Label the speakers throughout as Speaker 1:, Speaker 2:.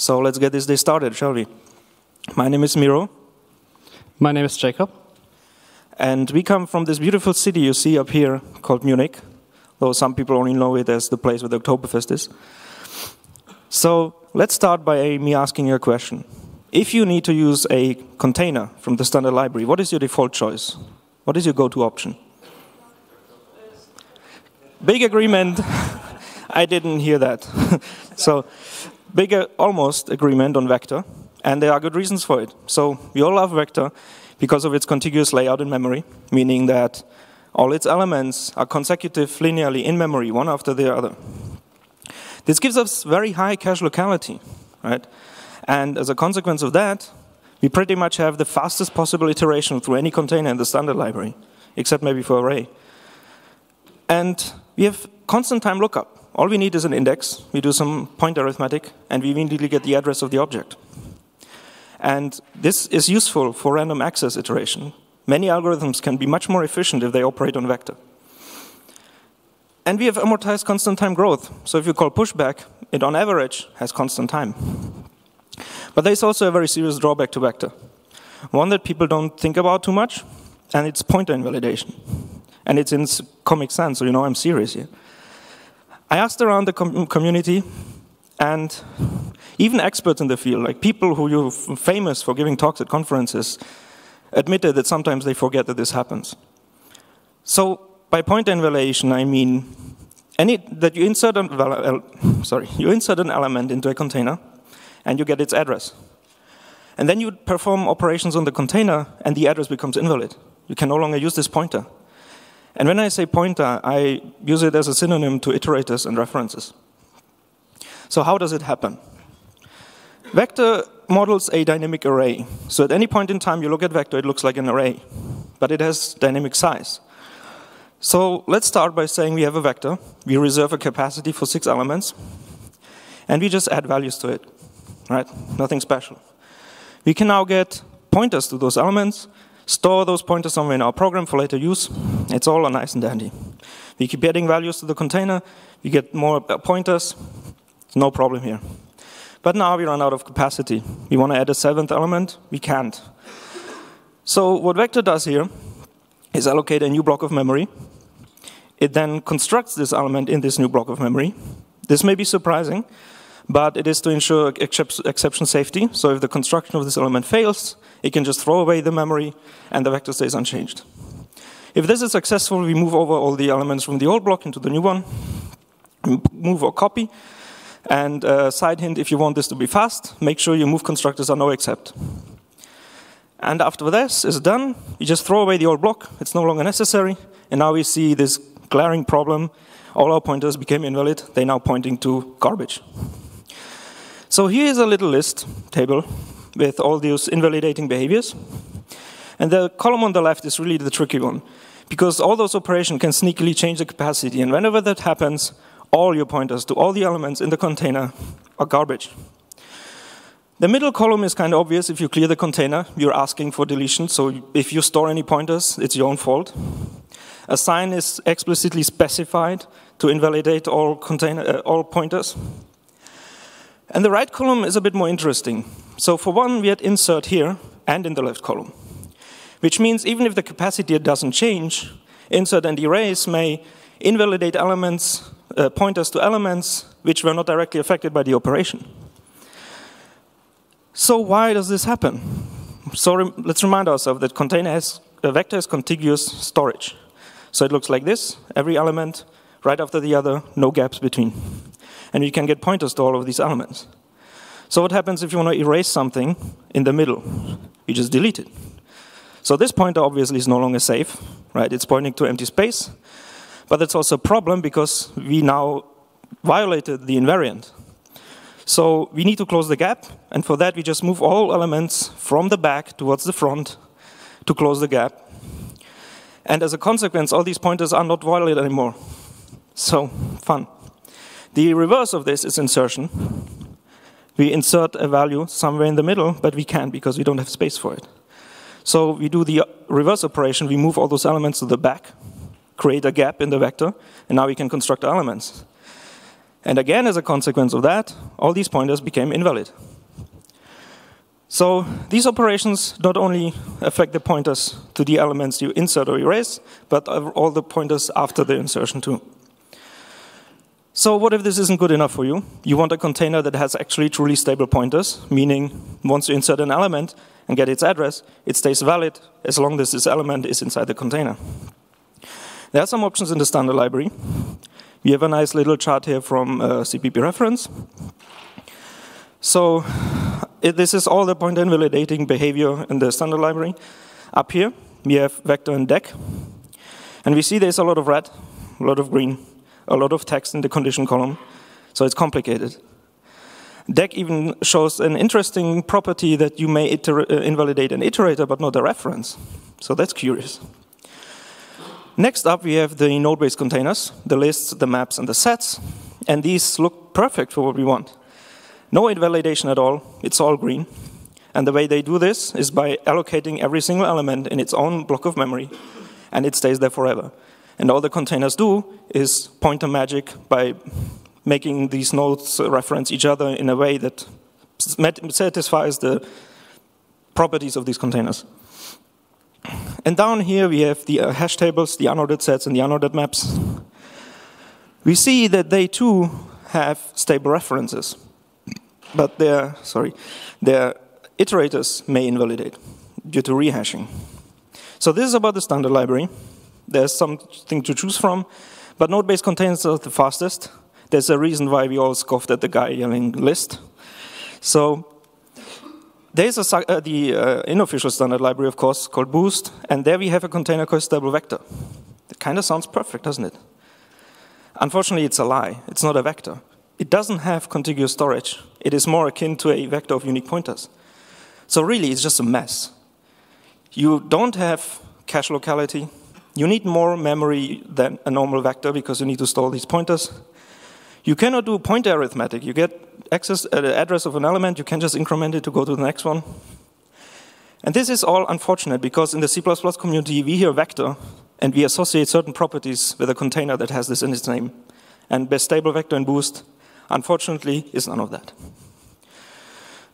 Speaker 1: So let's get this day started, shall we? My name is Miro.
Speaker 2: My name is Jacob.
Speaker 1: And we come from this beautiful city you see up here called Munich, though some people only know it as the place where the Oktoberfest is. So let's start by me asking you a question. If you need to use a container from the standard library, what is your default choice? What is your go-to option? Big agreement. I didn't hear that. So almost agreement on vector, and there are good reasons for it. So we all love vector because of its contiguous layout in memory, meaning that all its elements are consecutive linearly in memory, one after the other. This gives us very high cache locality, right? And as a consequence of that, we pretty much have the fastest possible iteration through any container in the standard library, except maybe for array. And we have constant time lookup. All we need is an index. We do some point arithmetic, and we immediately get the address of the object. And this is useful for random access iteration. Many algorithms can be much more efficient if they operate on vector. And we have amortized constant time growth. So if you call pushback, it on average has constant time. But there's also a very serious drawback to vector. One that people don't think about too much, and it's pointer invalidation. And it's in Comic Sans, so you know I'm serious here. I asked around the community, and even experts in the field, like people who are famous for giving talks at conferences, admitted that sometimes they forget that this happens. So by pointer invalidation, I mean that you insert an element into a container, and you get its address. And then you perform operations on the container, and the address becomes invalid. You can no longer use this pointer. And when I say pointer, I use it as a synonym to iterators and references. So how does it happen? Vector models a dynamic array. So at any point in time you look at vector, it looks like an array. But it has dynamic size. So let's start by saying we have a vector. We reserve a capacity for 6 elements. And we just add values to it. Right? Nothing special. We can now get pointers to those elements, store those pointers somewhere in our program for later use. It's all nice and dandy. We keep adding values to the container. We get more pointers. No problem here. But now we run out of capacity. We want to add a 7th element. We can't. So what vector does here is allocate a new block of memory. It then constructs this element in this new block of memory. This may be surprising, but it is to ensure exception safety. So if the construction of this element fails, it can just throw away the memory, and the vector stays unchanged. If this is successful, we move over all the elements from the old block into the new one, move or copy. And side hint, if you want this to be fast, make sure your move constructors are no except. And after this is done, you just throw away the old block. It's no longer necessary. And now we see this glaring problem. All our pointers became invalid. They're now pointing to garbage. So here's a little list table with all those invalidating behaviors. And the column on the left is really the tricky one, because all those operations can sneakily change the capacity. And whenever that happens, all your pointers to all the elements in the container are garbage. The middle column is kind of obvious. If you clear the container, you're asking for deletion. So if you store any pointers, it's your own fault. Assign is explicitly specified to invalidate all pointers. And the right column is a bit more interesting. So for one, we had insert here and in the left column, which means even if the capacity doesn't change, insert and erase may invalidate elements, pointers to elements which were not directly affected by the operation. So why does this happen? So let's remind ourselves that a vector has contiguous storage. So it looks like this, every element right after the other, no gaps between. And you can get pointers to all of these elements. So what happens if you want to erase something in the middle? You just delete it. So this pointer obviously is no longer safe, right? It's pointing to empty space. But that's also a problem because we now violated the invariant. So we need to close the gap, and for that we just move all elements from the back towards the front to close the gap. And as a consequence, all these pointers are not violated anymore. So, fun. The reverse of this is insertion. We insert a value somewhere in the middle, but we can't because we don't have space for it. So we do the reverse operation. We move all those elements to the back, create a gap in the vector, and now we can construct elements. And again, as a consequence of that, all these pointers became invalid. So these operations not only affect the pointers to the elements you insert or erase, but all the pointers after the insertion too. So what if this isn't good enough for you? You want a container that has actually truly stable pointers, meaning once you insert an element and get its address, it stays valid as long as this element is inside the container. There are some options in the standard library. We have a nice little chart here from CPP reference. So this is all the pointer invalidating behavior in the standard library. Up here, we have vector and dec. And we see there's a lot of red, a lot of green, a lot of text in the condition column, so it's complicated. Dec even shows an interesting property that you may invalidate an iterator, but not a reference. So that's curious. Next up, we have the node-based containers, the lists, the maps, and the sets. And these look perfect for what we want. No invalidation at all, it's all green. And the way they do this is by allocating every single element in its own block of memory, and it stays there forever. And all the containers do is pointer magic by making these nodes reference each other in a way that satisfies the properties of these containers. And down here we have the hash tables, the unordered sets, and the unordered maps. We see that they too have stable references, but their iterators may invalidate due to rehashing. So this is about the standard library. There's something to choose from, but node-based containers are the fastest. There's a reason why we all scoffed at the guy yelling list. So there's the unofficial standard library, of course, called Boost, and there we have a container called stable vector. It kind of sounds perfect, doesn't it? Unfortunately, it's a lie. It's not a vector. It doesn't have contiguous storage. It is more akin to a vector of unique pointers. So really, it's just a mess. You don't have cache locality. You need more memory than a normal vector because you need to store these pointers. You cannot do pointer arithmetic. You get access at the address of an element, you can just increment it to go to the next one. And this is all unfortunate because in the C++ community we hear vector and we associate certain properties with a container that has this in its name. And best stable vector and Boost, unfortunately, is none of that.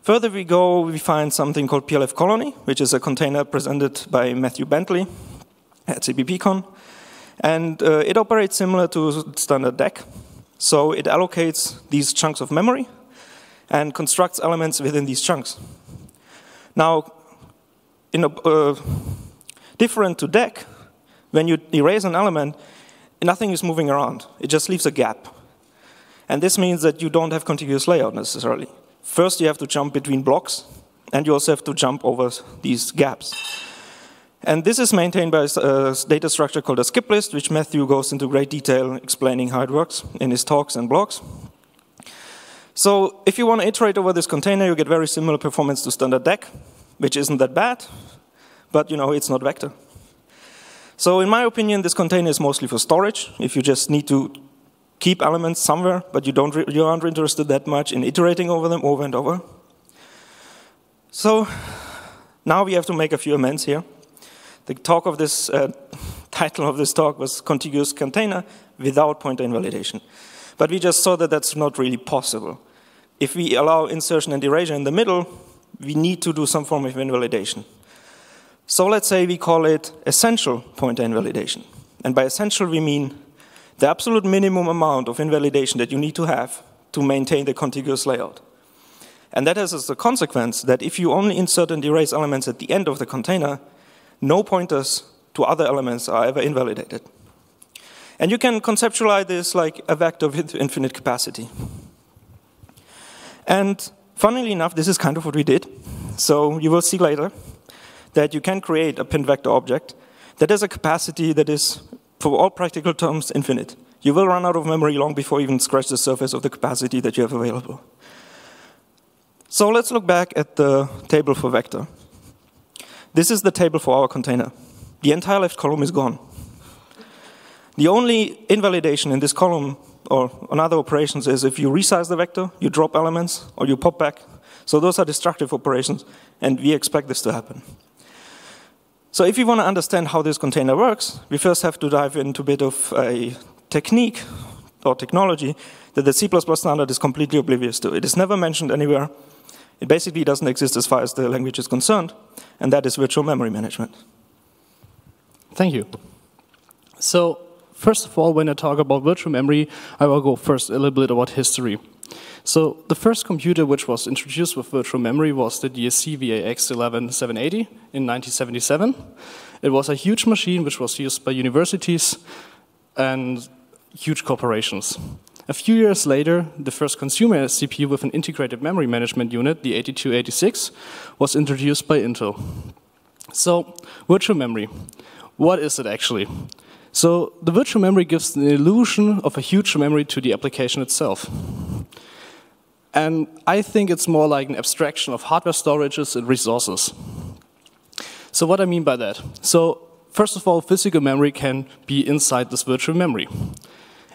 Speaker 1: Further we go, we find something called PLF Colony, which is a container presented by Matthew Bentley at CPPCon. And it operates similar to standard dec. So it allocates these chunks of memory and constructs elements within these chunks. Now, different to dec, when you erase an element, nothing is moving around. It just leaves a gap. And this means that you don't have contiguous layout necessarily. First, you have to jump between blocks, and you also have to jump over these gaps. And this is maintained by a data structure called a skip list, which Matthew goes into great detail explaining how it works in his talks and blogs. So if you want to iterate over this container, you get very similar performance to standard dec, which isn't that bad, but it's not vector. So in my opinion, this container is mostly for storage. If you just need to keep elements somewhere, but you aren't interested that much in iterating over them over and over. So now we have to make a few amends here. The talk of this, title of this talk was contiguous container without pointer invalidation. But we just saw that that's not really possible. If we allow insertion and erasure in the middle, we need to do some form of invalidation. So let's say we call it essential pointer invalidation. And by essential, we mean the absolute minimum amount of invalidation that you need to have to maintain the contiguous layout. And that has as a consequence that if you only insert and erase elements at the end of the container, no pointers to other elements are ever invalidated. And you can conceptualize this like a vector with infinite capacity. And funnily enough, this is kind of what we did. So you will see later that you can create a pinned vector object that has a capacity that is, for all practical terms, infinite. You will run out of memory long before you even scratch the surface of the capacity that you have available. So let's look back at the table for vector. This is the table for our container. The entire left column is gone. The only invalidation in this column or on other operations is if you resize the vector, you drop elements, or you pop back. So those are destructive operations, and we expect this to happen. So if you want to understand how this container works, we first have to dive into a bit of a technique or technology that the C++ standard is completely oblivious to. It is never mentioned anywhere. It basically doesn't exist as far as the language is concerned, and that is virtual memory management.
Speaker 2: Thank you. So, first of all, when I talk about virtual memory, I will go first a little bit about history. So, the first computer which was introduced with virtual memory was the DSC VAX11780 in 1977. It was a huge machine which was used by universities and huge corporations. A few years later, the first consumer CPU with an integrated memory management unit, the 8286, was introduced by Intel. So, virtual memory. What is it actually? So, the virtual memory gives the illusion of a huge memory to the application itself. And I think it's more like an abstraction of hardware storages and resources. So what I mean by that? So, first of all, physical memory can be inside this virtual memory.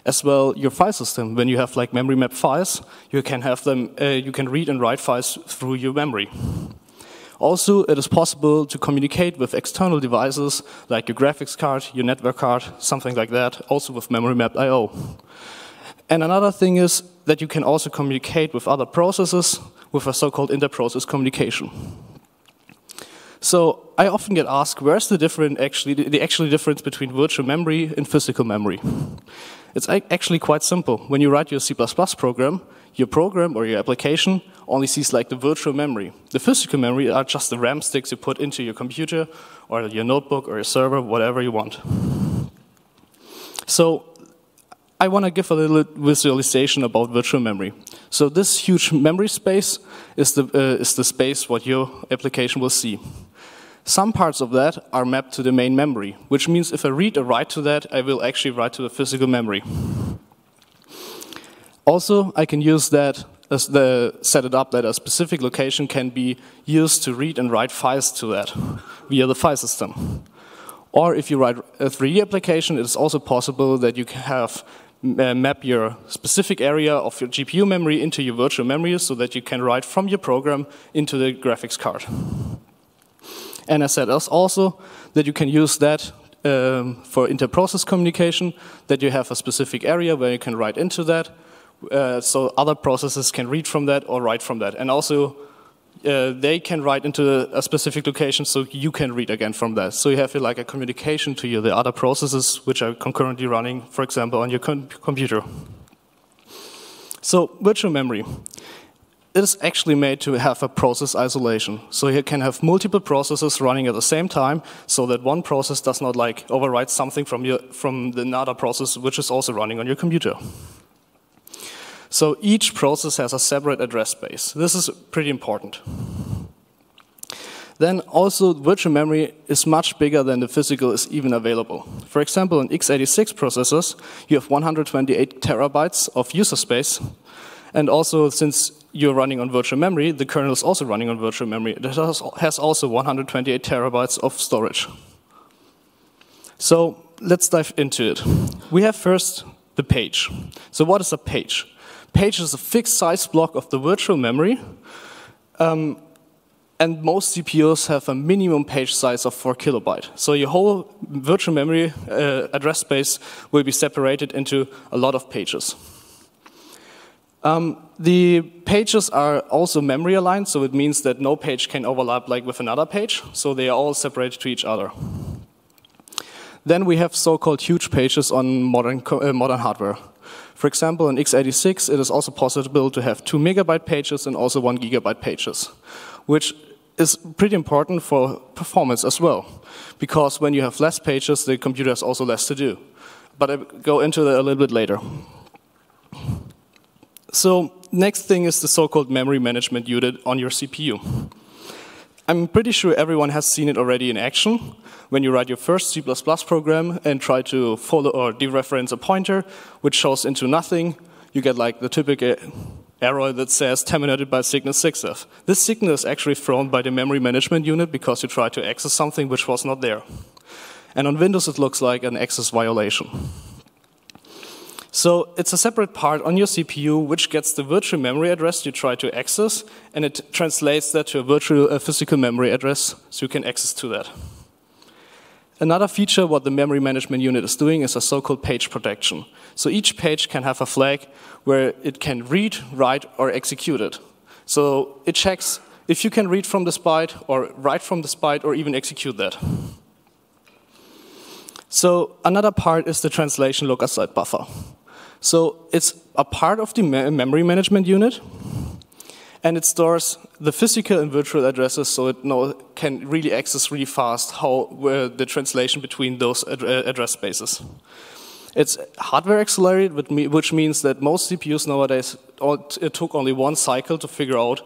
Speaker 2: As well, your file system, when you have like memory map files, you can have them, you can read and write files through your memory. Also, it is possible to communicate with external devices like your graphics card, your network card, something like that, also with memory map I/O. And another thing is that you can also communicate with other processes with a so-called inter-process communication. So I often get asked, where's the actual difference between virtual memory and physical memory? It's actually quite simple. When you write your C++ program or your application only sees like the virtual memory. The physical memory are just the RAM sticks you put into your computer or your notebook or your server, whatever you want. So I want to give a little visualization about virtual memory. So this huge memory space is the space what your application will see. Some parts of that are mapped to the main memory, which means if I read or write to that, I will actually write to the physical memory. Also, I can use that as set it up that a specific location can be used to read and write files to that via the file system. Or if you write a 3D application, it is also possible that you can have map your specific area of your GPU memory into your virtual memory so that you can write from your program into the graphics card. And I said also that you can use that for inter-process communication, that you have a specific area where you can write into that, so other processes can read from that or write from that. And also, they can write into a specific location so you can read again from that. So you have like a communication to the other processes which are concurrently running, for example, on your computer. So virtual memory. It is actually made to have a process isolation. So you can have multiple processes running at the same time so that one process does not like overwrite something from another process which is also running on your computer. So each process has a separate address space. This is pretty important. Then also virtual memory is much bigger than the physical is even available. For example, in x86 processors, you have 128 terabytes of user space. And also, since you're running on virtual memory, the kernel is also running on virtual memory. It has also 128 terabytes of storage. So let's dive into it. We have first the page. So what is a page? Page is a fixed size block of the virtual memory. And most CPUs have a minimum page size of 4 kilobytes. So your whole virtual memory address space will be separated into a lot of pages. The pages are also memory aligned, so it means that no page can overlap like with another page, so they are all separated to each other. Then we have so-called huge pages on modern hardware. For example, in x86, it is also possible to have 2 megabyte pages and also 1 gigabyte pages, which is pretty important for performance as well, because when you have less pages, the computer has also less to do. But I'll go into that a little bit later. So next thing is the so-called memory management unit on your CPU. I'm pretty sure everyone has seen it already in action. When you write your first C++ program and try to follow or dereference a pointer, which shows into nothing, you get like the typical error that says terminated by signal 6F. This signal is actually thrown by the memory management unit because you try to access something which was not there. And on Windows it looks like an access violation. So it's a separate part on your CPU which gets the virtual memory address you try to access, and it translates that to a physical memory address so you can access to that. Another feature what the memory management unit is doing is a so-called page protection. So each page can have a flag where it can read, write, or execute it. So it checks if you can read from this byte, or write from this byte, or even execute that. So another part is the translation look-aside buffer. So it's a part of the memory management unit, and it stores the physical and virtual addresses, so it can really access really fast the translation between those address spaces. It's hardware accelerated, which means that most CPUs nowadays, it took only one cycle to figure out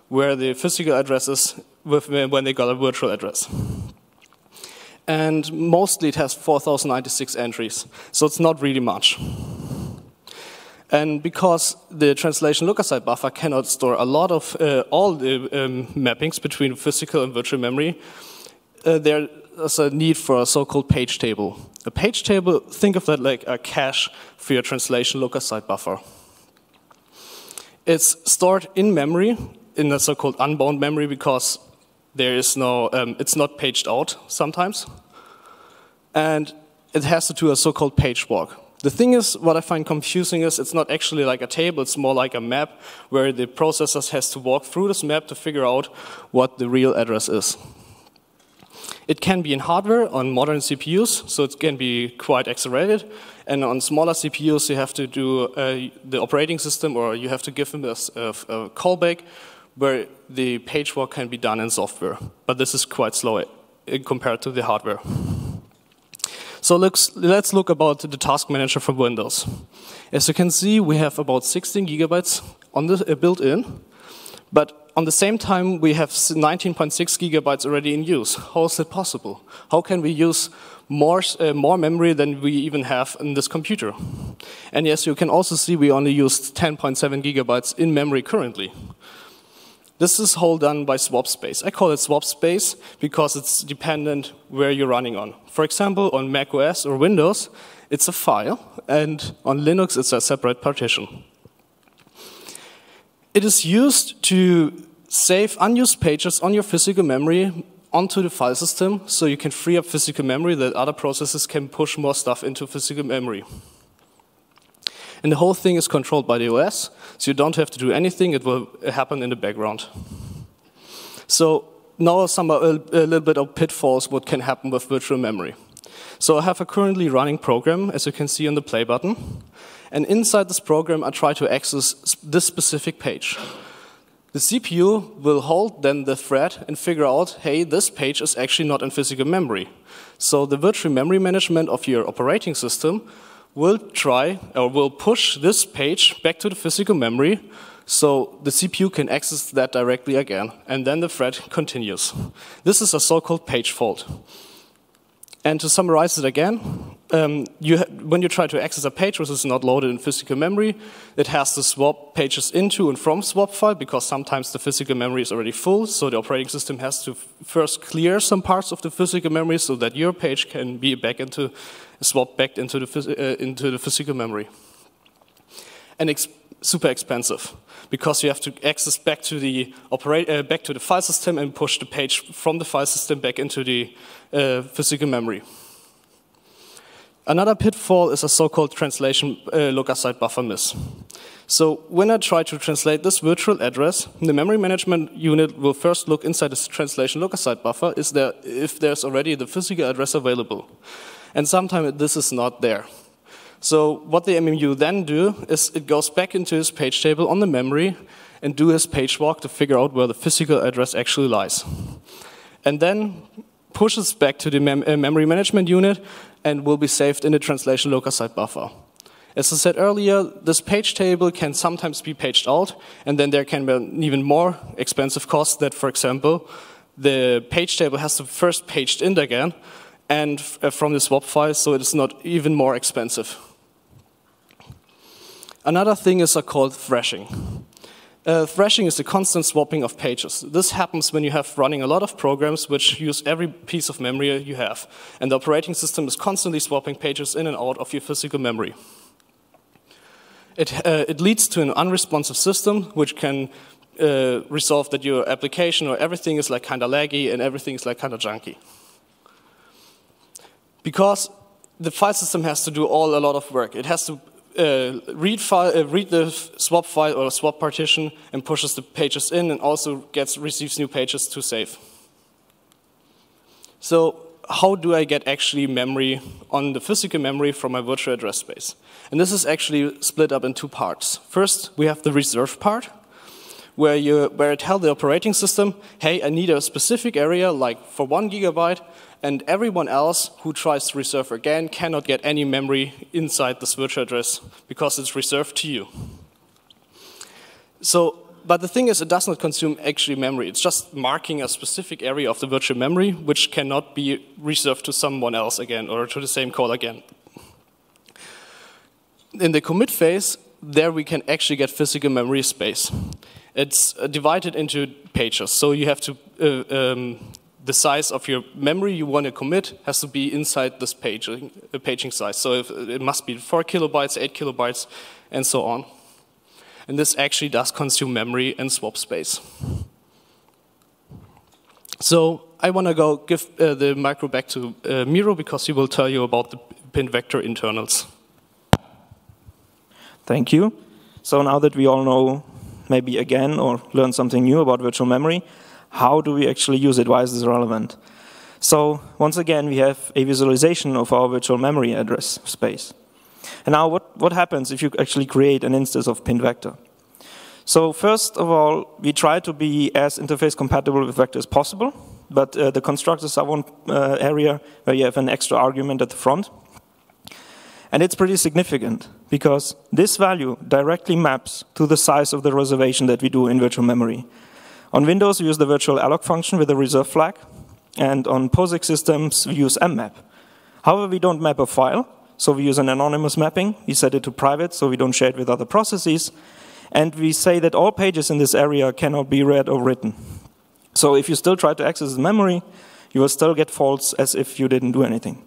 Speaker 2: where the physical address is when they got a virtual address. And mostly it has 4096 entries, so it's not really much. And because the translation look-aside buffer cannot store a lot of all the mappings between physical and virtual memory, there is a need for a so-called page table. A page table, think of that like a cache for your translation look-aside buffer. It's stored in memory, in a so-called unbound memory, because there is no, it's not paged out sometimes. And it has to do a so-called page walk. The thing is, what I find confusing is it's not actually like a table, it's more like a map where the processor has to walk through this map to figure out what the real address is. It can be in hardware on modern CPUs, so it can be quite accelerated. And on smaller CPUs, you have to do the operating system, or you have to give them a callback where the page walk can be done in software. But this is quite slow compared to the hardware. So let's look about the task manager from Windows. As you can see, we have about 16 gigabytes on the built-in, but on the same time, we have 19.6 gigabytes already in use. How is that possible? How can we use more memory than we even have in this computer? And yes, you can also see we only used 10.7 gigabytes in memory currently. This is all done by swap space. I call it swap space because it's dependent where you're running on. For example, on Mac OS or Windows, it's a file, and on Linux, it's a separate partition. It is used to save unused pages on your physical memory onto the file system, so you can free up physical memory that other processes can push more stuff into physical memory. And the whole thing is controlled by the OS, so you don't have to do anything, it will happen in the background. So now a little bit of pitfalls what can happen with virtual memory. So I have a currently running program, as you can see on the play button. And inside this program, I try to access this specific page. The CPU will hold then the thread and figure out, hey, this page is actually not in physical memory. So the virtual memory management of your operating system will push this page back to the physical memory, so the CPU can access that directly again, and then the thread continues. This is a so-called page fault. And to summarize it again, when you try to access a page which is not loaded in physical memory, it has to swap pages into and from swap file, because sometimes the physical memory is already full, so the operating system has to first clear some parts of the physical memory so that your page can be swapped back into the physical memory. And it's super expensive, because you have to access back to the file system and push the page from the file system back into the physical memory. Another pitfall is a so-called translation look-aside buffer miss. So when I try to translate this virtual address, the memory management unit will first look inside this translation look-aside buffer if there's already the physical address available. And sometimes this is not there. So what the MMU then do is it goes back into his page table on the memory and do his page walk to figure out where the physical address actually lies. And then pushes back to the memory management unit and will be saved in the translation look-aside buffer. As I said earlier, this page table can sometimes be paged out, and then there can be an even more expensive cost that, for example, the page table has to first paged in again, and from the swap file, so it is not even more expensive. Another thing is called thrashing. Thrashing is the constant swapping of pages. This happens when you have running a lot of programs which use every piece of memory you have, and the operating system is constantly swapping pages in and out of your physical memory. It leads to an unresponsive system which can resolve that your application or everything is like kind of laggy and everything is like kind of junky. Because the file system has to do a lot of work. It has to read the swap file or swap partition and pushes the pages in, and also receives new pages to save. So how do I get actually memory on the physical memory from my virtual address space? And this is actually split up in two parts. First, we have the reserved part, where I tell the operating system, hey, I need a specific area, like for 1 gigabyte, and everyone else who tries to reserve again cannot get any memory inside this virtual address because it's reserved to you. So, but the thing is, it does not consume actually memory. It's just marking a specific area of the virtual memory which cannot be reserved to someone else again or to the same call again. In the commit phase, there we can actually get physical memory space. It's divided into pages, so you have to the size of your memory you want to commit has to be inside this paging size. So it must be 4 kilobytes, 8 kilobytes, and so on. And this actually does consume memory and swap space. So I want to give the micro back to Miro, because he will tell you about the pin vector internals.
Speaker 1: Thank you. So now that we all know, maybe again, or learn something new about virtual memory, how do we actually use it? Why is this relevant? So once again, we have a visualization of our virtual memory address space. And now what happens if you actually create an instance of pin vector? So first of all, we try to be as interface compatible with vector as possible, but the constructors are one area where you have an extra argument at the front. And it's pretty significant, because this value directly maps to the size of the reservation that we do in virtual memory. On Windows, we use the virtual alloc function with a reserve flag, and on POSIX systems, we use mmap. However, we don't map a file, so we use an anonymous mapping. We set it to private, so we don't share it with other processes. And we say that all pages in this area cannot be read or written. So if you still try to access the memory, you will still get faults as if you didn't do anything.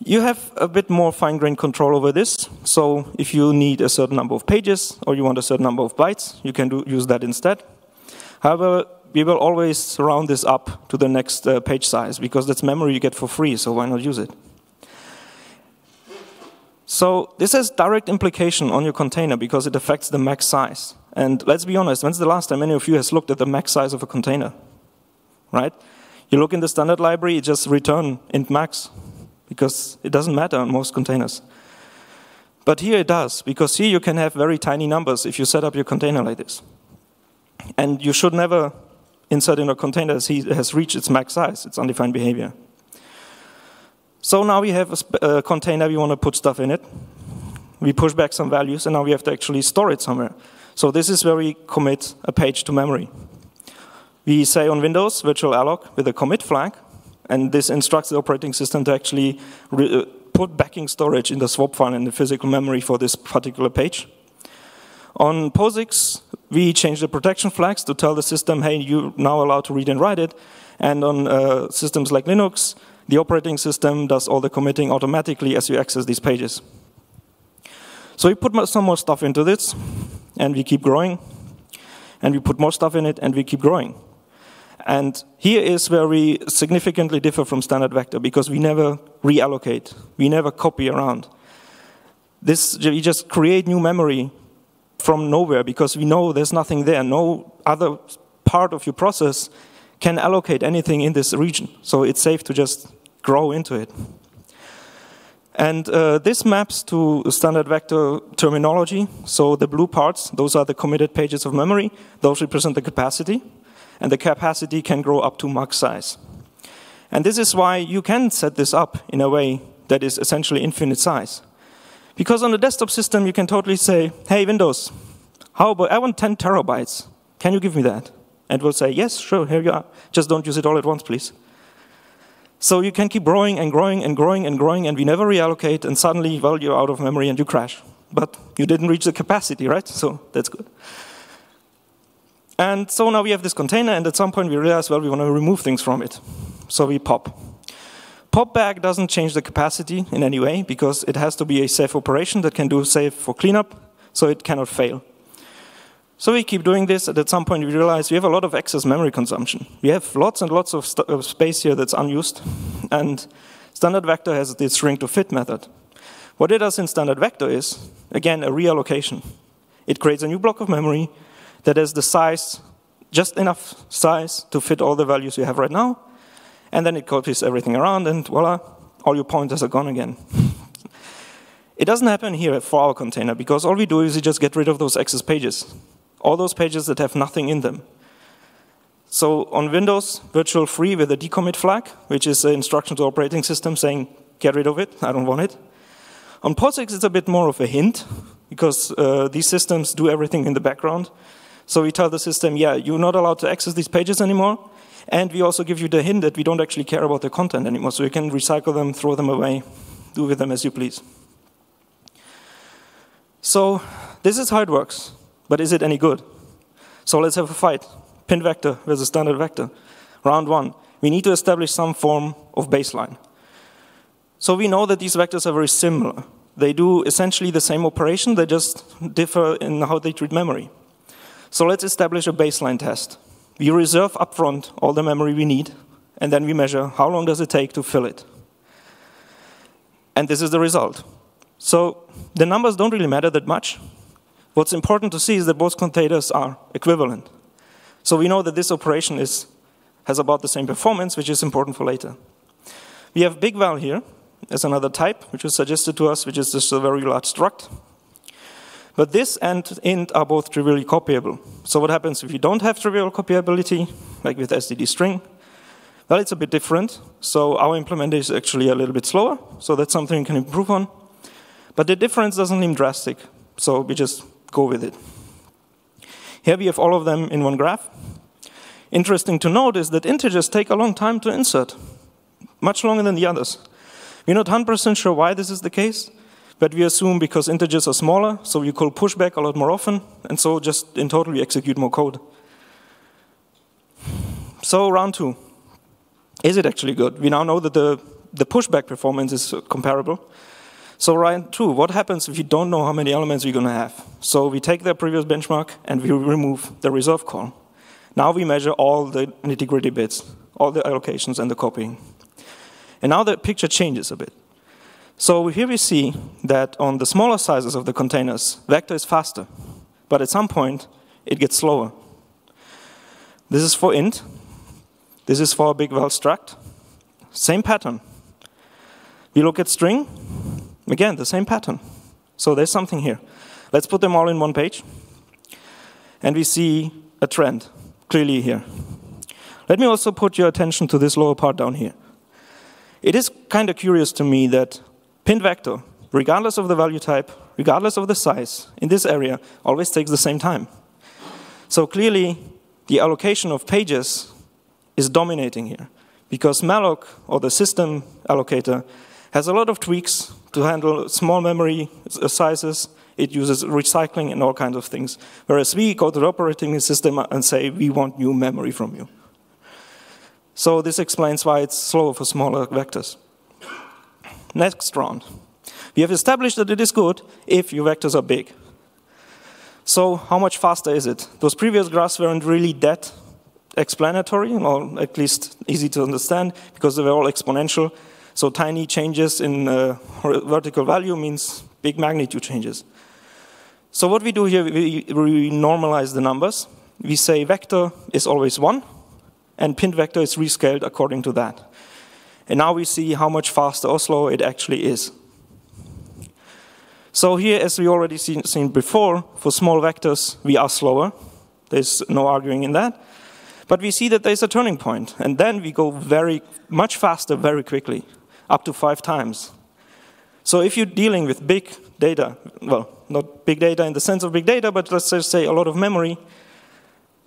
Speaker 1: You have a bit more fine-grained control over this. So if you need a certain number of pages or you want a certain number of bytes, you can use that instead. However, we will always round this up to the next page size, because that's memory you get for free, so why not use it? So this has direct implication on your container because it affects the max size. And let's be honest, when's the last time any of you has looked at the max size of a container? Right? You look in the standard library, it just return int max, because it doesn't matter on most containers. But here it does, because here you can have very tiny numbers if you set up your container like this. And you should never insert in a container as it has reached its max size. It's undefined behavior. So now we have a container, we want to put stuff in it. We push back some values, and now we have to actually store it somewhere. So this is where we commit a page to memory. We say on Windows, virtual alloc with a commit flag, and this instructs the operating system to actually put backing storage in the swap file in the physical memory for this particular page. On POSIX, we change the protection flags to tell the system, hey, you're now allowed to read and write it. And on systems like Linux, the operating system does all the committing automatically as you access these pages. So we put some more stuff into this, and we keep growing. And we put more stuff in it, and we keep growing. And here is where we significantly differ from standard vector, because we never reallocate. We never copy around. We just create new memory from nowhere, because we know there's nothing there. No other part of your process can allocate anything in this region. So it's safe to just grow into it. And this maps to standard vector terminology. So the blue parts, those are the committed pages of memory. Those represent the capacity. And the capacity can grow up to max size. And this is why you can set this up in a way that is essentially infinite size. Because on the desktop system, you can totally say, hey, Windows, how about, I want 10 terabytes. Can you give me that? And we'll say, yes, sure, here you are. Just don't use it all at once, please. So you can keep growing and growing and growing and growing, and we never reallocate, and suddenly, well, you're out of memory and you crash. But you didn't reach the capacity, right? So that's good. And so now we have this container, and at some point we realize, well, we want to remove things from it. So we pop. Pop back doesn't change the capacity in any way, because it has to be a safe operation that can do safe for cleanup, so it cannot fail. So we keep doing this, and at some point we realize we have a lot of excess memory consumption. We have lots and lots of space here that's unused, and standard vector has this shrink to fit method, What it does in standard vector is, again, a reallocation. It creates a new block of memory that has the size, just enough size to fit all the values you have right now, and then it copies everything around, and voila, all your pointers are gone again. It doesn't happen here for our container, because all we do is we just get rid of those excess pages, all those pages that have nothing in them. So on Windows, virtual free with a decommit flag, which is an instruction to operating system saying, get rid of it, I don't want it. On POSIX, it's a bit more of a hint, because these systems do everything in the background. So we tell the system, yeah, you're not allowed to access these pages anymore, and we also give you the hint that we don't actually care about the content anymore, so you can recycle them, throw them away, do with them as you please. So this is how it works, but is it any good? So let's have a fight. Pin vector versus standard vector. Round one, we need to establish some form of baseline. So we know that these vectors are very similar. They do essentially the same operation, they just differ in how they treat memory. So let's establish a baseline test. We reserve upfront all the memory we need, and then we measure how long does it take to fill it. And this is the result. So the numbers don't really matter that much. What's important to see is that both containers are equivalent. So we know that this operation has about the same performance, which is important for later. We have big val here as another type, which was suggested to us, which is just a very large struct. But this and int are both trivially copyable. So what happens if you don't have trivial copyability, like with STD string? Well, it's a bit different. So our implementation is actually a little bit slower. So that's something we can improve on. But the difference doesn't seem drastic. So we just go with it. Here we have all of them in one graph. Interesting to note is that integers take a long time to insert, much longer than the others. We're not 100% sure why this is the case, but we assume because integers are smaller, so you call pushback a lot more often, and so just in total we execute more code. So round two. Is it actually good? We now know that the pushback performance is comparable. So round two, what happens if you don't know how many elements we're going to have? So we take the previous benchmark and we remove the reserve call. Now we measure all the nitty-gritty bits, all the allocations and the copying. And now the picture changes a bit. So here we see that on the smaller sizes of the containers, vector is faster. But at some point, it gets slower. This is for int. This is for a big val struct. Same pattern. We look at string. Again, the same pattern. So there's something here. Let's put them all in one page. And we see a trend clearly here. Let me also put your attention to this lower part down here. It is kind of curious to me that pin vector, regardless of the value type, regardless of the size, in this area, always takes the same time. So clearly, the allocation of pages is dominating here, because malloc, or the system allocator, has a lot of tweaks to handle small memory sizes. It uses recycling and all kinds of things. Whereas we go to the operating system and say, we want new memory from you. So this explains why it's slower for smaller vectors. Next round. We have established that it is good if your vectors are big. So how much faster is it? Those previous graphs weren't really that explanatory, or at least easy to understand, because they were all exponential. So tiny changes in vertical value means big magnitude changes. So what we do here, we normalize the numbers. We say vector is always 1, and pin vector is rescaled according to that. And now we see how much faster or slower it actually is. So here, as we already seen before, for small vectors, we are slower. There's no arguing in that. But we see that there's a turning point, and then we go much faster very quickly, up to 5 times. So if you're dealing with big data, well, not big data in the sense of big data, but let's just say a lot of memory,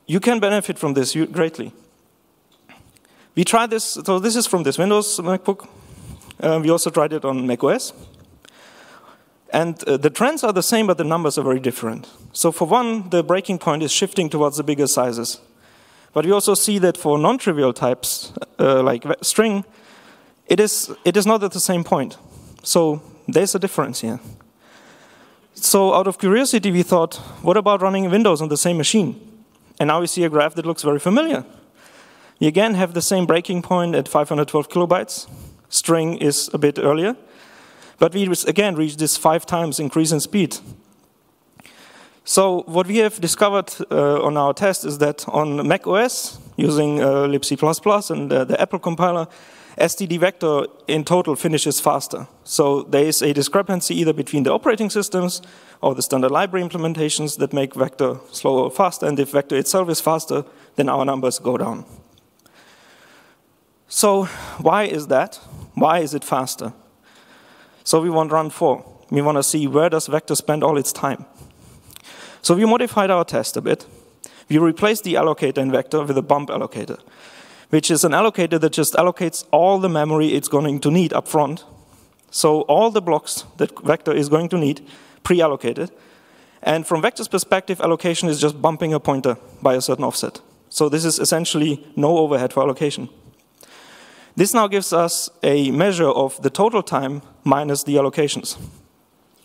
Speaker 1: you can benefit from this greatly. We tried this, so this is from this Windows MacBook. We also tried it on macOS. And the trends are the same, but the numbers are very different. So for one, the breaking point is shifting towards the bigger sizes. But we also see that for non-trivial types, like string, it is not at the same point. So there's a difference here. So out of curiosity, we thought, what about running Windows on the same machine? And now we see a graph that looks very familiar. We again have the same breaking point at 512 kilobytes. String is a bit earlier. But we again reach this 5 times increase in speed. So what we have discovered on our test is that on Mac OS, using libc++ and the Apple compiler, std vector in total finishes faster. So there is a discrepancy either between the operating systems or the standard library implementations that make vector slower or faster, and if vector itself is faster, then our numbers go down. So why is that? Why is it faster? So we want run 4. We want to see where does vector spend all its time. So we modified our test a bit. We replaced the allocator in vector with a bump allocator, which is an allocator that just allocates all the memory it's going to need up front. So all the blocks that vector is going to need, pre-allocated. And from vector's perspective, allocation is just bumping a pointer by a certain offset. So this is essentially no overhead for allocation. This now gives us a measure of the total time minus the allocations,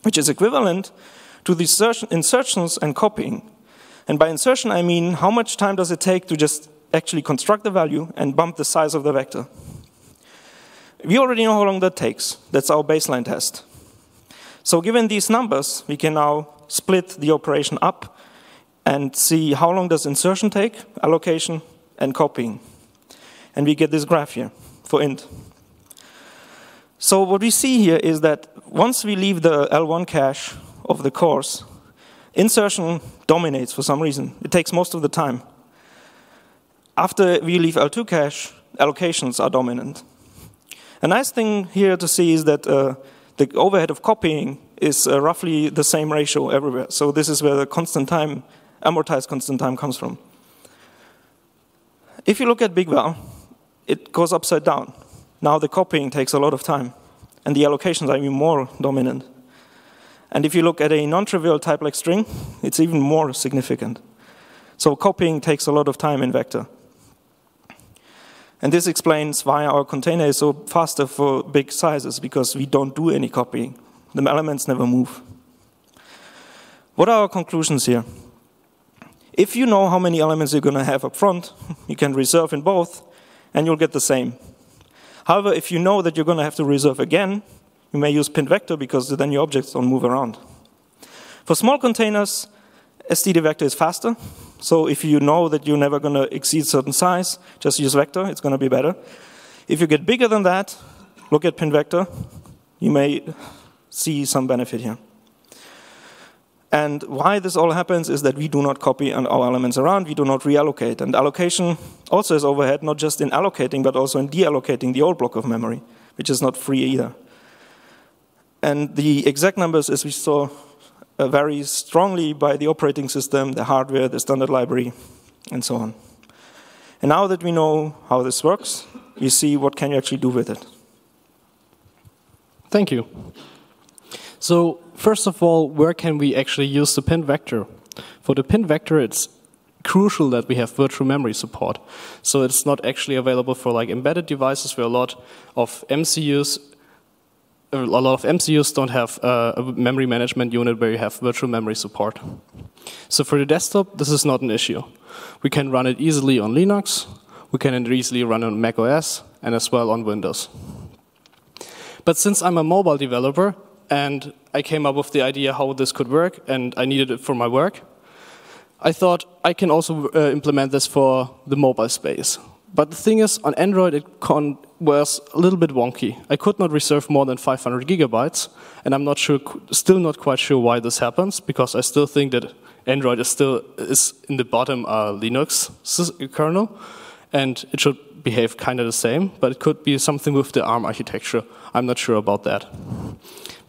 Speaker 1: which is equivalent to the insertions and copying. And by insertion, I mean how much time does it take to just actually construct the value and bump the size of the vector. We already know how long that takes. That's our baseline test. So given these numbers, we can now split the operation up and see how long does insertion take, allocation, and copying. And we get this graph here for int. So what we see here is that once we leave the L1 cache of the course, insertion dominates for some reason. It takes most of the time. After we leave L2 cache, allocations are dominant. A nice thing here to see is that the overhead of copying is roughly the same ratio everywhere. So this is where the constant time, amortized constant time comes from. If you look at big val, it goes upside down. Now the copying takes a lot of time, and the allocations are even more dominant. And if you look at a non-trivial type like string, it's even more significant. So copying takes a lot of time in vector. And this explains why our container is so faster for big sizes, because we don't do any copying. The elements never move. What are our conclusions here? If you know how many elements you're going to have up front, you can reserve in both, and you'll get the same. However, if you know that you're going to have to reserve again, you may use pinned vector because then your objects don't move around. For small containers, std vector is faster. So if you know that you're never going to exceed certain size, just use vector, it's going to be better. If you get bigger than that, look at pinned vector. You may see some benefit here. And why this all happens is that we do not copy our elements around, we do not reallocate. And allocation also is overhead, not just in allocating, but also in deallocating the old block of memory, which is not free either. And the exact numbers, as we saw, vary strongly by the operating system, the hardware, the standard library, and so on. And now that we know how this works, we see what can you actually do with it.
Speaker 2: Thank you. So first of all, where can we actually use the pinned vector? For the pinned vector, it's crucial that we have virtual memory support. So it's not actually available for like embedded devices where a lot of MCUs don't have a memory management unit where you have virtual memory support. So for the desktop, this is not an issue. We can run it easily on Linux, we can easily run it on Mac OS, and as well on Windows. But since I'm a mobile developer, and I came up with the idea how this could work, and I needed it for my work, I thought I can also implement this for the mobile space. But the thing is, on Android, it was a little bit wonky. I could not reserve more than 500 gigabytes, and I'm not sure, still not quite sure why this happens, because I still think that Android is in the bottom Linux kernel, and it should behave kind of the same, but it could be something with the ARM architecture. I'm not sure about that.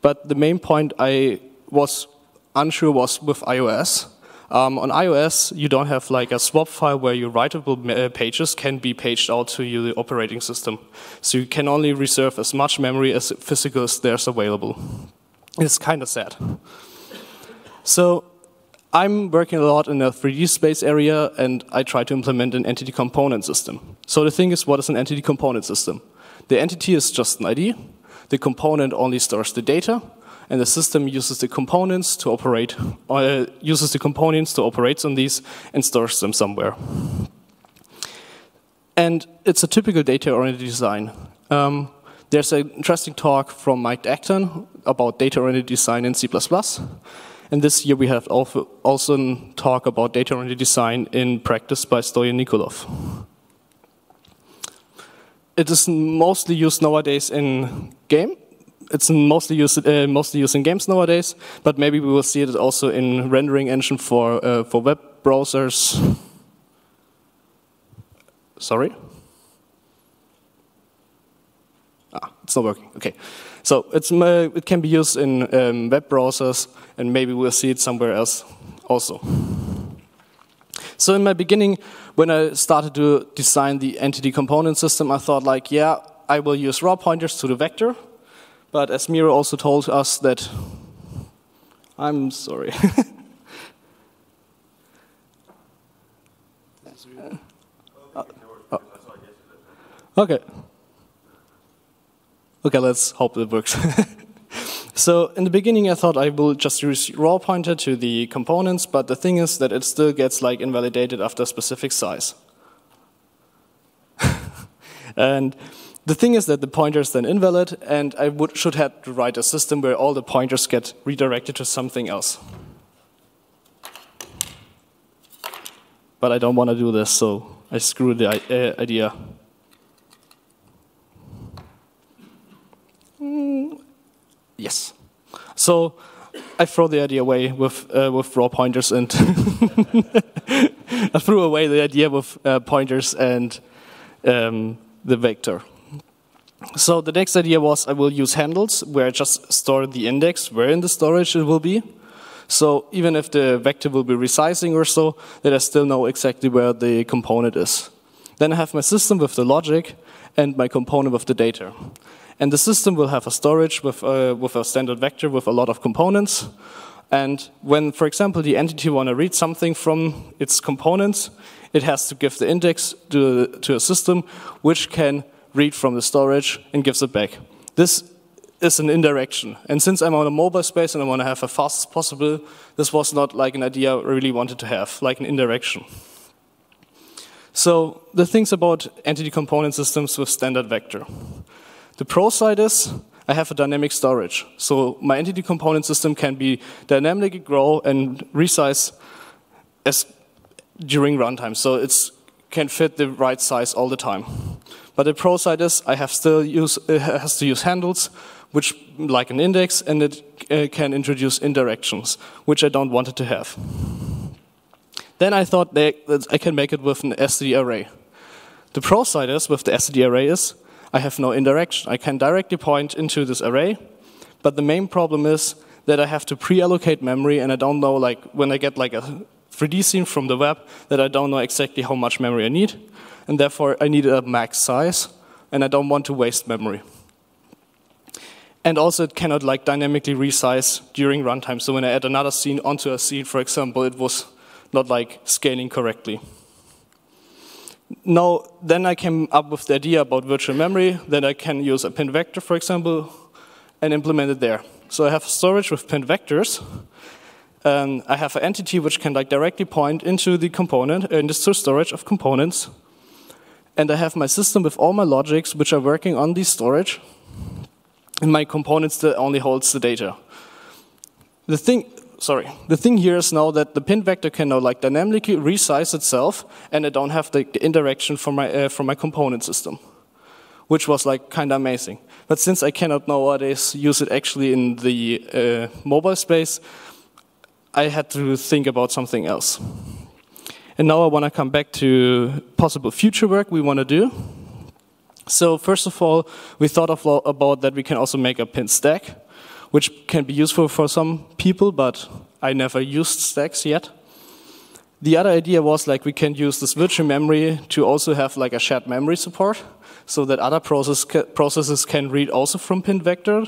Speaker 2: But the main point I was unsure was with iOS. On iOS, you don't have like a swap file where your writable pages can be paged out to the operating system. So you can only reserve as much memory as physical as there's available. It's kind of sad. So I'm working a lot in the 3D space area, and I try to implement an entity component system. So the thing is, what is an entity component system? The entity is just an ID. The component only stores the data, and the system uses the components to operate, on these and stores them somewhere. And it's a typical data-oriented design. There's an interesting talk from Mike Acton about data-oriented design in C++. And this year we have also a talk about data-oriented design in practice by Stoyan Nikolov. It is mostly used nowadays in game. It's mostly used in games nowadays, but maybe we will see it also in rendering engine for web browsers. Sorry? It's not working. Okay. So it can be used in web browsers, and maybe we'll see it somewhere else also. So in my beginning, when I started to design the entity component system, I thought like, yeah, I will use raw pointers to the vector. But as Miro also told us that, I'm sorry. Okay. Okay, let's hope it works. So in the beginning, I thought I will just use raw pointer to the components, but the thing is that it still gets like invalidated after a specific size. And the thing is that the pointer is then invalid, and I should have to write a system where all the pointers get redirected to something else. But I don't want to do this, so I screwed the idea. Yes. So I throw the idea away with raw pointers, and I threw away the idea with pointers and the vector. So the next idea was I will use handles where I just store the index where in the storage it will be. So even if the vector will be resizing or so, that I still know exactly where the component is. Then I have my system with the logic and my component with the data. And the system will have a storage with a standard vector with a lot of components. And when, for example, the entity want to read something from its components, it has to give the index to a system which can read from the storage and gives it back. This is an indirection. And since I'm on a mobile space and I want to have as fast as possible, this was not like an idea I really wanted to have, like an indirection. So the things about entity component systems with standard vector. The pro side is I have a dynamic storage. So my entity component system can be dynamically grow and resize as during runtime. So it can fit the right size all the time. But the pro side is it has to use handles, which like an index, and it can introduce indirections, which I don't want it to have. Then I thought that I can make it with an STD array. The pro side is with the STD array is I have no indirection. I can directly point into this array, but the main problem is that I have to pre-allocate memory, and I don't know, like when I get like a 3D scene from the web, that I don't know exactly how much memory I need, and therefore I need a max size, and I don't want to waste memory. And also it cannot like dynamically resize during runtime. So when I add another scene onto a scene, for example, it was not like scaling correctly. Now, then I came up with the idea about virtual memory, that I can use a pinned vector, for example, and implement it there. So I have storage with pinned vectors. I have an entity which can like directly point into the component, into storage of components. And I have my system with all my logics which are working on the storage. And my components that only holds the data. The thing here is now that the pinned vector can now like dynamically resize itself, and I don't have the indirection from my component system, which was like kind of amazing. But since I cannot nowadays use it actually in the mobile space, I had to think about something else. And now I want to come back to possible future work we want to do. So first of all, we thought about that we can also make a pinned stack, which can be useful for some people, but I never used stacks yet. The other idea was like we can use this virtual memory to also have like a shared memory support, so that other processes can read also from pinned vector.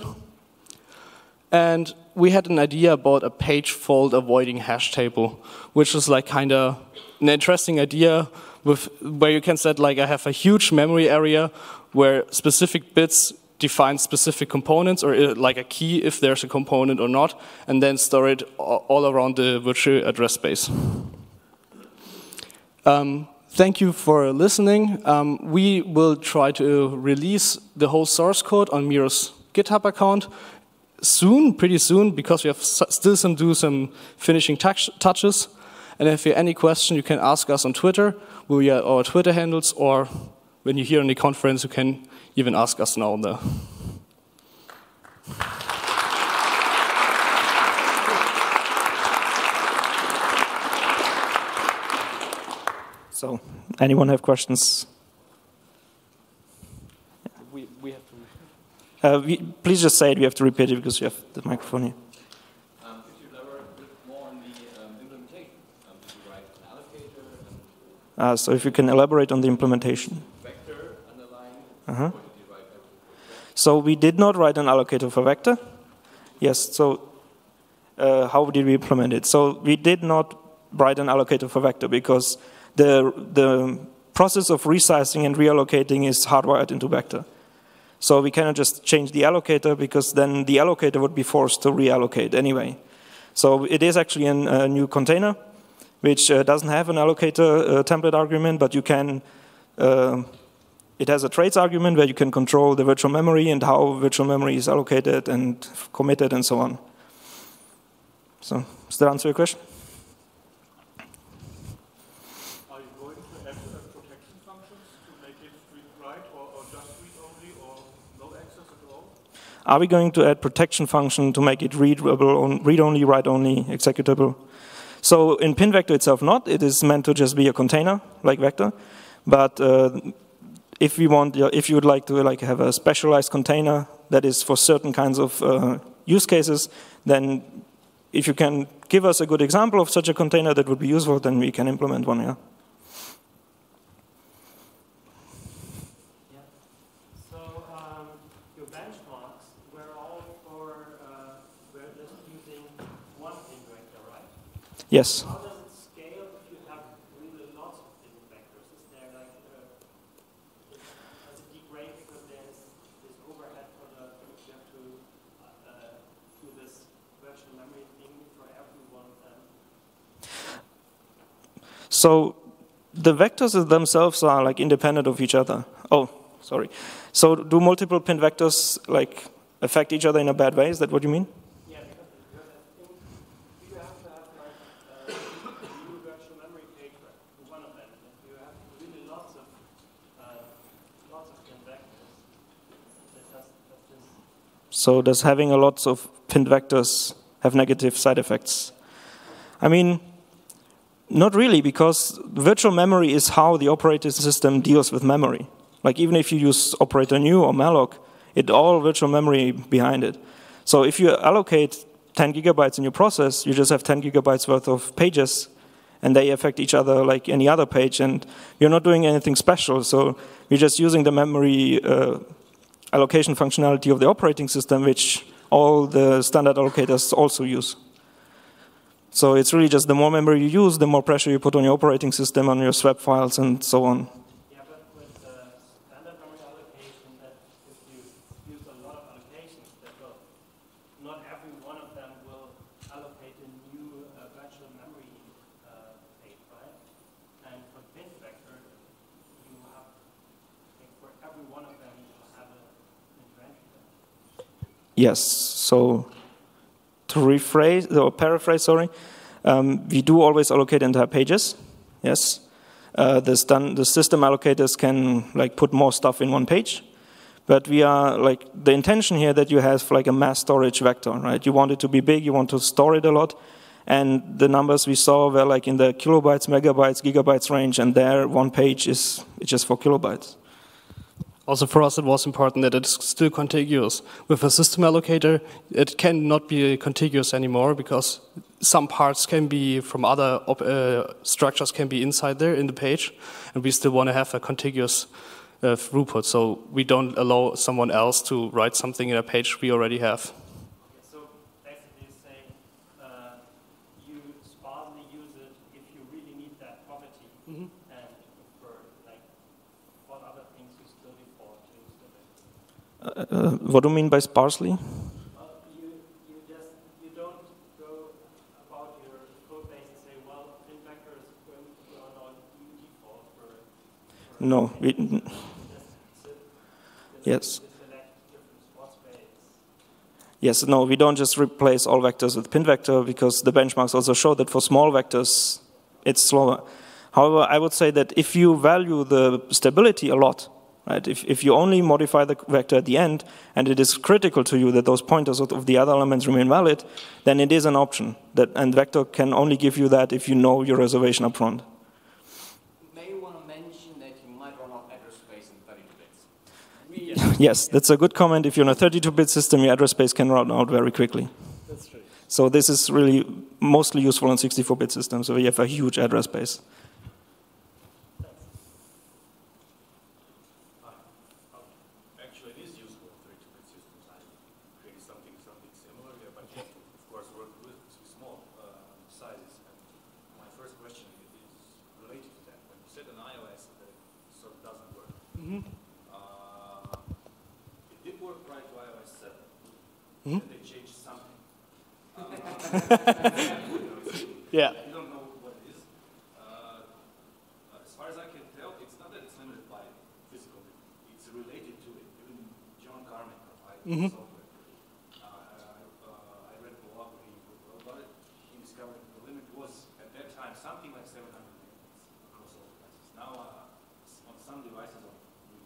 Speaker 2: And we had an idea about a page fault avoiding hash table, which is like kind of an interesting idea where you can set like I have a huge memory area where specific bits define specific components, or like a key if there's a component or not, and then store it all around the virtual address space. thank you for listening. We will try to release the whole source code on Miro's GitHub account soon, pretty soon, because we have still some finishing touches. And if you have any question, you can ask us on Twitter. We have our Twitter handles, or when you're here in the conference, you can even ask us now there.
Speaker 1: So, anyone have questions?
Speaker 2: We have to.
Speaker 1: Please just say it. We have to repeat it because you have the microphone here.
Speaker 3: Could you elaborate a bit more on the implementation? Did you write an allocator?
Speaker 1: So if you can elaborate on the implementation.
Speaker 3: Vector, underline,
Speaker 1: Uh-huh.
Speaker 3: or did you write everything?
Speaker 1: So we did not write an allocator for vector. Yes, so how did we implement it? So we did not write an allocator for vector because the process of resizing and reallocating is hardwired into vector. So we cannot just change the allocator because then the allocator would be forced to reallocate anyway. So it is actually a new container which doesn't have an allocator template argument, but you can, it has a traits argument where you can control the virtual memory and how virtual memory is allocated and committed and so on. So does that answer your question? Are we going to add protection function to make it readable, read-only, write-only, executable? So in pin vector itself not. It is meant to just be a container like vector. But if you would like to have a specialized container that is for certain kinds of use cases, then if you can give us a good example of such a container that would be useful, then we can implement one, yeah. Yes.
Speaker 4: How does it scale if you have really lots of different vectors? Is there like, does it degrade because there's this overhead for the, you have to do this virtual memory thing for every one of them?
Speaker 1: So the vectors themselves are like independent of each other. Oh, sorry. So do multiple pin vectors like affect each other in a bad way? Is that what you mean? So does having a lots of pinned vectors have negative side effects? I mean, not really, because virtual memory is how the operating system deals with memory. Like even if you use operator new or malloc, it's all virtual memory behind it. So if you allocate 10 gigabytes in your process, you just have 10 gigabytes worth of pages, and they affect each other like any other page, and you're not doing anything special. So you're just using the memory allocation functionality of the operating system, which all the standard allocators also use. So it's really just the more memory you use, the more pressure you put on your operating system, on your swap files, and so on.
Speaker 4: Yeah, but with standard memory allocation, that if you use a lot of allocations, that will, not every one of them will allocate a new virtual memory page, right? And for pin vector, you have, like, for every one of them, you have a
Speaker 1: Yes, so to rephrase, or paraphrase, sorry, we do always allocate entire pages, yes. The system allocators can like put more stuff in one page, but we are like, the intention here that you have like a mass storage vector, right? You want it to be big, you want to store it a lot, and the numbers we saw were like in the kilobytes, megabytes, gigabytes range, and there one page is just 4 kilobytes.
Speaker 2: Also for us it was important that it's still contiguous. With a system allocator, it cannot be contiguous anymore because some parts can be from other structures can be inside there in the page, and we still want to have a contiguous throughput, so we don't allow someone else to write something in a page we already have.
Speaker 4: Okay, so basically you say you sparsely use it if you really need that property, and for like what other things you still default to use it.
Speaker 1: What do you mean by sparsely?
Speaker 4: You don't go about your code base and say, well, pin vector is going to be on all default for
Speaker 1: No. Yes. Yes, no, we don't just replace all vectors with pin vector because the benchmarks also show that for small vectors, it's slower. However, I would say that if you value the stability a lot, right, if you only modify the vector at the end and it is critical to you that those pointers of the other elements remain valid, then it is an option. And vector can only give you that if you know your reservation up front.
Speaker 3: May you want to mention that you might run out address space in 32 bits?
Speaker 1: Yes, that's a good comment. If you're in a 32-bit system, your address space can run out very quickly.
Speaker 2: That's true.
Speaker 1: So this is really mostly useful in 64-bit systems, where you have a huge address space.
Speaker 5: Actually, it is useful in 32-bit systems. I created something similar, yeah, but you have to, of course, work with small sizes. And my first question is related to that. When you said on iOS that it sort of doesn't work, it did work prior to iOS 7. Then they changed something.
Speaker 2: Yeah.
Speaker 5: You don't know what it is. As far as I can tell, it's not that it's limited by physical. It's related to it. Even John Carmack provided software. I read a blog where he wrote about it. He discovered that the limit was, at that time, something like 700 megabytes across all devices. Now, on some devices with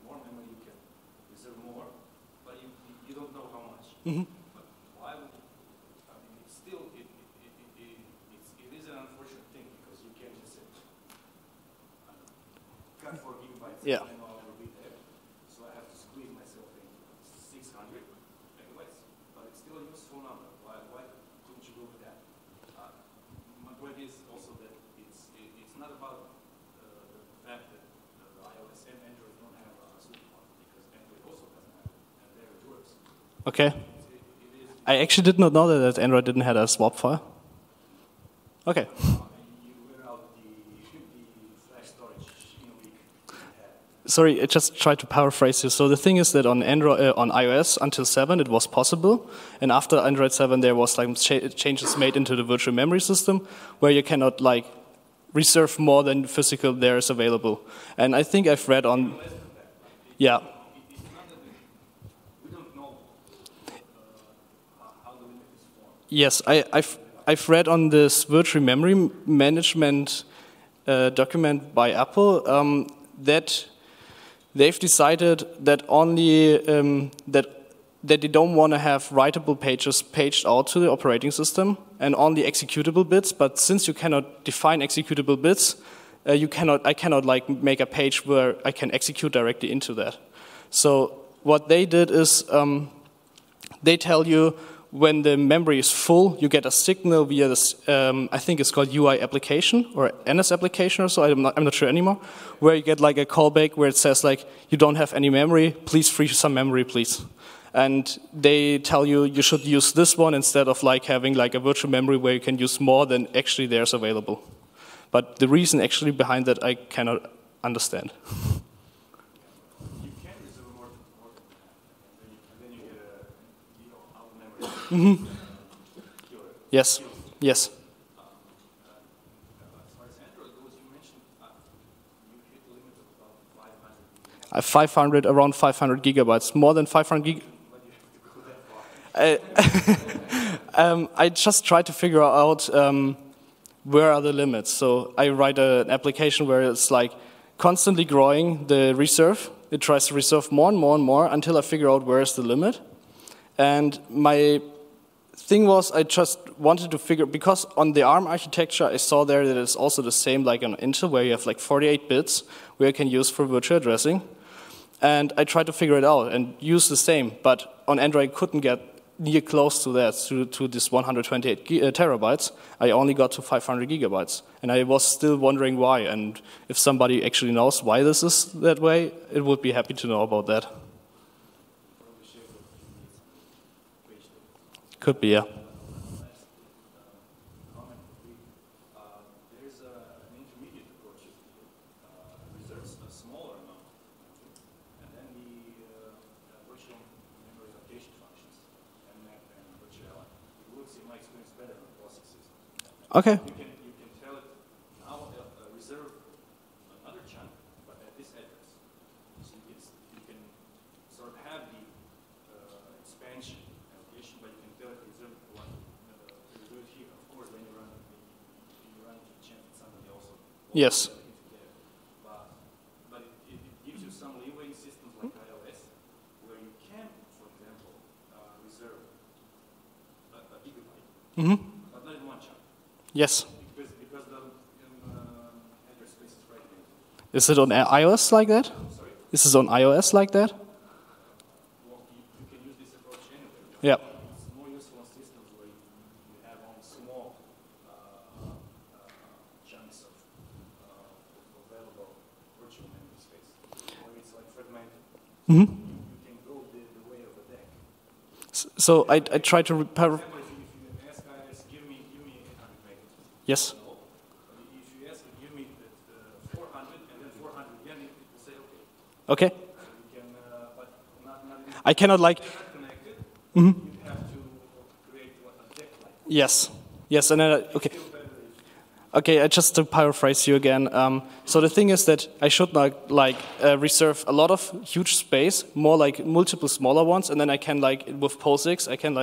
Speaker 5: more memory, you can reserve more, but you don't know how much. But why would I mean, it's still, it is an unfortunate thing because you can't just say, got 4 gigabytes,
Speaker 2: Yeah.
Speaker 5: and I'll never be there. So I have to squeeze myself into 600 megabytes, but it's still a useful number. Why couldn't you go with that? My point is also that it's not about the fact that iOS and Android don't have a sweet spot, because Android also doesn't have it, and there it works.
Speaker 2: Okay. I actually did not know that Android didn't have a swap file. Okay.
Speaker 5: You wear out the flash storage in a week.
Speaker 2: Sorry, I just tried to paraphrase you. So the thing is that on Android, on iOS until 7 it was possible, and after Android 7 there was like changes made into the virtual memory system where you cannot like reserve more than physical there is available. And I think I've read on, yeah.
Speaker 5: It's not that we don't know how the limit is formed.
Speaker 2: Yes, I've read on this virtual memory management document by Apple that they've decided that only that they don't want to have writable pages paged out to the operating system and only executable bits. But since you cannot define executable bits, I cannot like make a page where I can execute directly into that. So what they did is they tell you when the memory is full, you get a signal via this, I think it's called UI application or NS application or so, I'm not sure anymore, where you get like a callback where it says like, you don't have any memory, please free some memory, please. And they tell you you should use this one instead of like having like a virtual memory where you can use more than actually there's available. But the reason actually behind that I cannot understand.
Speaker 5: You can reserve more than and then you get out memory.
Speaker 2: Yes, yes.
Speaker 5: As far as Android goes, you mentioned you hit the limit of about 500.
Speaker 2: Around 500 gigabytes, more than 500 gig. I just try to figure out where are the limits. So I write an application where it's like constantly growing the reserve. It tries to reserve more and more and more until I figure out where is the limit. And my thing was I just wanted to figure, because on the ARM architecture I saw there that it's also the same like on Intel where you have like 48 bits where you can use for virtual addressing. And I tried to figure it out and use the same, but on Android I couldn't get near close to that, to this 128 terabytes. I only got to 500 gigabytes. And I was still wondering why, and if somebody actually knows why this is that way, it would be happy to know about that. Could be, yeah.
Speaker 5: There's an intermediate approach. Reserves a smaller amount, and then the virtual memory allocation functions and virtual. It works in my experience better than POSIX system.
Speaker 2: Okay.
Speaker 5: You can tell it now reserve another chunk, but at this address.
Speaker 2: Yes.
Speaker 5: But it gives you some leeway in systems like iOS, where you can, for example, reserve a gigabyte, but not in one chunk.
Speaker 2: Yes.
Speaker 5: Because the address space is fragmented.
Speaker 2: Is it on iOS like that?
Speaker 5: Sorry?
Speaker 2: Is it on iOS like that?
Speaker 5: Well, you can use this approach anyway.
Speaker 2: Yeah.
Speaker 5: It's more useful on systems where you have only small chunks of available virtual memory space. When it's like fragmented, you can go the way of the deck.
Speaker 2: So I try to
Speaker 5: For example, if you ask iOS, give me 800 megabytes.
Speaker 2: yes.
Speaker 5: No. If you ask it, give me the 400 and then 400 again, it will say okay.
Speaker 2: Okay.
Speaker 5: So you can, but not
Speaker 2: I cannot like.
Speaker 5: connected. You have to create a deck like.
Speaker 2: Yes. Yes. And then okay. Okay, just to paraphrase you again. So the thing is that I should not reserve a lot of huge space, more like multiple smaller ones, and then I can with POSIX, I can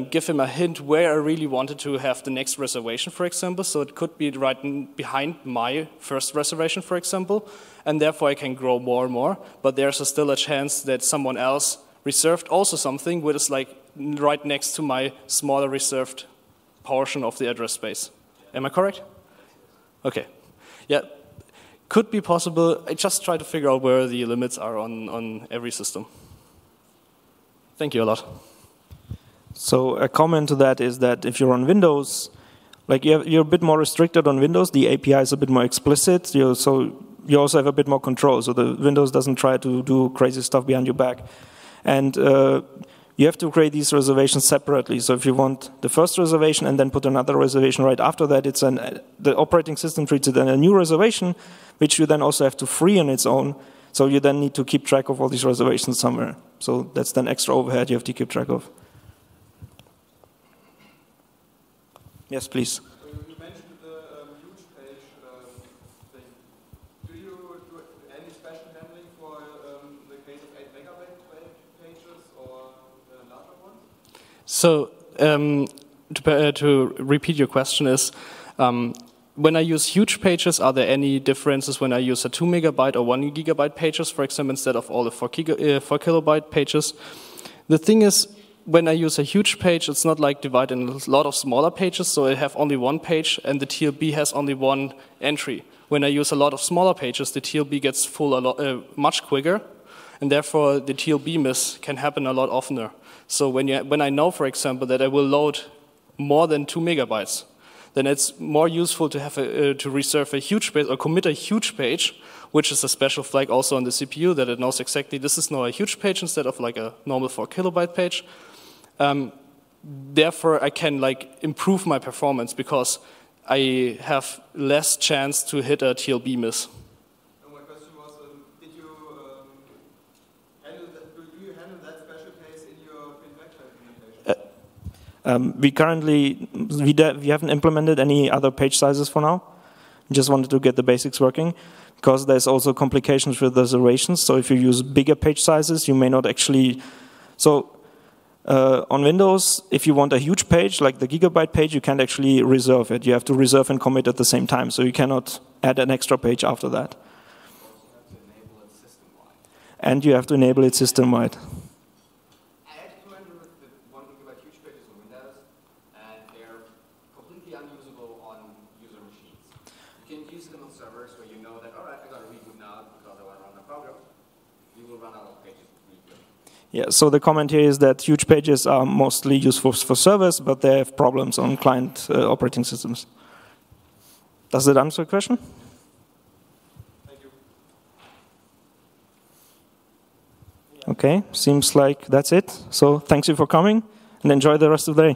Speaker 2: give him a hint where I really wanted to have the next reservation, for example. So it could be right behind my first reservation, for example, and therefore I can grow more and more. But there's still a chance that someone else reserved also something which is right next to my smaller reserved portion of the address space. Am I correct? Okay. Yeah, could be possible. I just try to figure out where the limits are on every system. Thank you a lot.
Speaker 1: So a comment to that is that if you're on Windows, you're a bit more restricted on Windows. The API is a bit more explicit, so you also have a bit more control. So the Windows doesn't try to do crazy stuff behind your back. And you have to create these reservations separately. So if you want the first reservation and then put another reservation right after that, the operating system treats it as a new reservation, which you then also have to free on its own. So you then need to keep track of all these reservations somewhere. So that's then extra overhead you have to keep track of. Yes, please.
Speaker 6: You mentioned the huge page thing. Do you do any special handling for the case of 8 megabyte pages or larger ones?
Speaker 2: So to repeat your question is, when I use huge pages, are there any differences when I use a 2 megabyte or 1 gigabyte pages, for example, instead of all the 4 kilobyte pages? The thing is, when I use a huge page, it's not divided in a lot of smaller pages, so I have only one page and the TLB has only one entry. When I use a lot of smaller pages, the TLB gets full much quicker, and therefore the TLB miss can happen a lot oftener. So when I know, for example, that I will load more than 2 megabytes, then it's more useful to have to reserve a huge page or commit a huge page, which is a special flag also on the CPU that it knows exactly this is now a huge page instead of a normal 4 kilobyte page. Therefore, I can improve my performance because I have less chance to hit a TLB miss.
Speaker 6: My question was, do you handle that special case in your vector implementation?
Speaker 1: We haven't implemented any other page sizes for now. We just wanted to get the basics working, because there's also complications with reservations. So if you use bigger page sizes, you may not actually. So on Windows, if you want a huge page, like the gigabyte page, you can't actually reserve it. You have to reserve and commit at the same time. So you cannot add an extra page after that. And you have to enable it system-wide.
Speaker 3: I had to handle with the 1 gigabyte huge pages on Windows, and they're completely unusable on user machines. You can use them on servers where you know that, all right, I got to reboot now because I want to run my program. You will run out of pages really quick.
Speaker 1: Yeah, so the comment here is that huge pages are mostly useful for servers, but they have problems on client operating systems. Does that answer the question?
Speaker 6: Thank you.
Speaker 1: Okay, seems like that's it. So thanks you for coming, and enjoy the rest of the day.